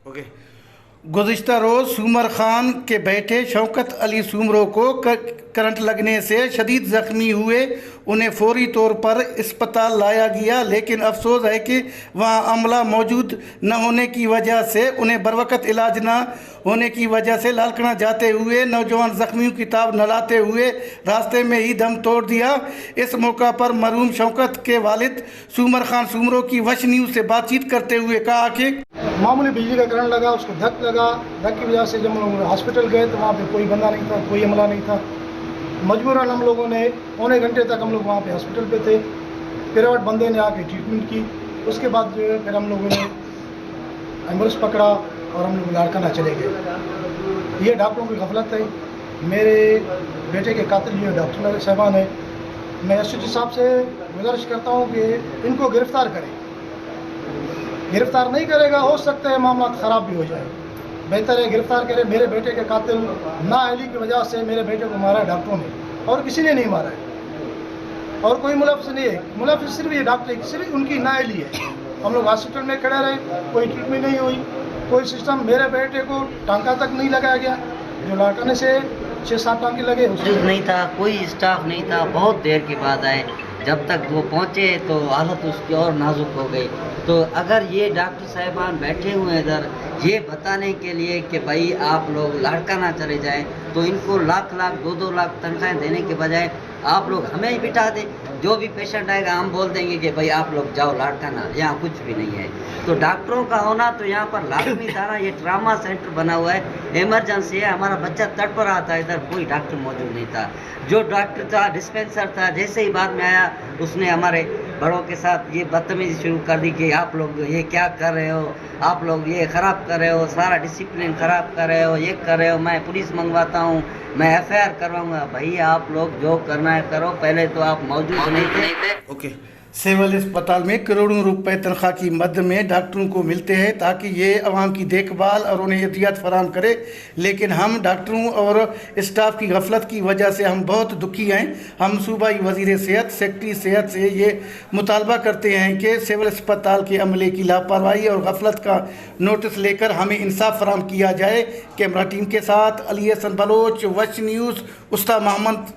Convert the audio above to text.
Okay. गुज़िश्ता रोज़ सूमर खान के बेटे शौकत अली सूमरो को करंट लगने से शदीद ज़ख्मी हुए। उन्हें फौरी तौर पर अस्पताल लाया गया, लेकिन अफसोस है कि वहां अमला मौजूद न होने की वजह से उन्हें बरवकत इलाज न होने की वजह से लालकना जाते हुए नौजवान ज़ख्मियों की ताब न लाते हुए रास्ते में ही दम तोड़ दिया। इस मौका पर मरहूम शौकत के वालिद सूमर खान सूमरो की वश न्यूज़ से बातचीत करते हुए कहा कि मामूली बिजली का करंट लगा, उसको धक लगा। धक की वजह से जब हम लोग हॉस्पिटल गए तो वहाँ पे कोई बंदा नहीं था, कोई अमला नहीं था। मजबूरन हम लोगों ने पौने घंटे तक हम लोग वहाँ पे हॉस्पिटल पे थे। प्राइवेट बंदे ने आके ट्रीटमेंट की। उसके बाद जो है फिर हम लोगों ने एम्बुलेंस पकड़ा और हम लोग लाड़काना चले गए। ये डॉक्टरों की गफलत है। मेरे बेटे के कातिल जो डॉक्टर साहबान है, मैं एसएचओ साहब से गुजारिश करता हूँ कि इनको गिरफ्तार करें। गिरफ्तार नहीं करेगा हो सकता है मामला ख़राब भी हो जाए। बेहतर है गिरफ्तार करें। मेरे बेटे के कातिल नाअहली की वजह से मेरे बेटे को मारा है डॉक्टरों ने, और किसी ने नहीं मारा है, और कोई मुलविस नहीं है। मुलविस सिर्फ ये डॉक्टर, सिर्फ उनकी नाअहली है। हम लोग हॉस्पिटल में खड़े रहे, कोई ट्रीटमेंट नहीं हुई, कोई सिस्टम। मेरे बेटे को टांका तक नहीं लगाया गया, जो लाड़काने से 6-7 टांके लगे। नहीं था, कोई स्टाफ नहीं था। बहुत देर के बाद आए। जब तक वो पहुँचे तो हालत उसकी और नाजुक हो गई। तो अगर ये डॉक्टर साहिबान बैठे हुए हैं इधर ये बताने के लिए कि भाई आप लोग लाड़काना चले जाएं, तो इनको लाख लाख 2-2 लाख तनख्वाहें देने के बजाय आप लोग हमें ही बिठा दें। जो भी पेशेंट आएगा हम बोल देंगे कि भाई आप लोग जाओ लाड़काना, यहाँ कुछ भी नहीं है। तो डॉक्टरों का होना तो यहाँ पर लाजमी था ना। ये ट्रामा सेंटर बना हुआ है, इमरजेंसी है। हमारा बच्चा तड़प रहा था, इधर कोई डॉक्टर मौजूद नहीं था। जो डॉक्टर था डिस्पेंसर था, जैसे ही बाद में आया उसने हमारे बड़ों के साथ ये बदतमीजी शुरू कर दी कि आप लोग ये क्या कर रहे हो, आप लोग ये ख़राब कर रहे हो, सारा डिसिप्लिन ख़राब कर रहे हो, ये कर रहे हो, मैं पुलिस मंगवाता हूँ, मैं एफआईआर करवाऊंगा। भैया आप लोग जो करना है करो, पहले तो आप मौजूद नहीं थे। ओके। सिविल अस्पताल में करोड़ों रुपए तनख्वाह की मद में डॉक्टरों को मिलते हैं ताकि ये अवाम की देखभाल और उन्हें एहतियात फराम करे, लेकिन हम डॉक्टरों और स्टाफ की गफलत की वजह से हम बहुत दुखी हैं। हम सूबाई वज़ीर सेहत, सेक्रेटरी सेहत से ये मुतालबा करते हैं कि सिविल अस्पताल के अमले की लापरवाही और गफलत का नोटिस लेकर हमें इंसाफ फराम किया जाए। कैमरा टीम के साथ अली हसन बलोच, वश न्यूज़, उस्ताद मोहम्मद।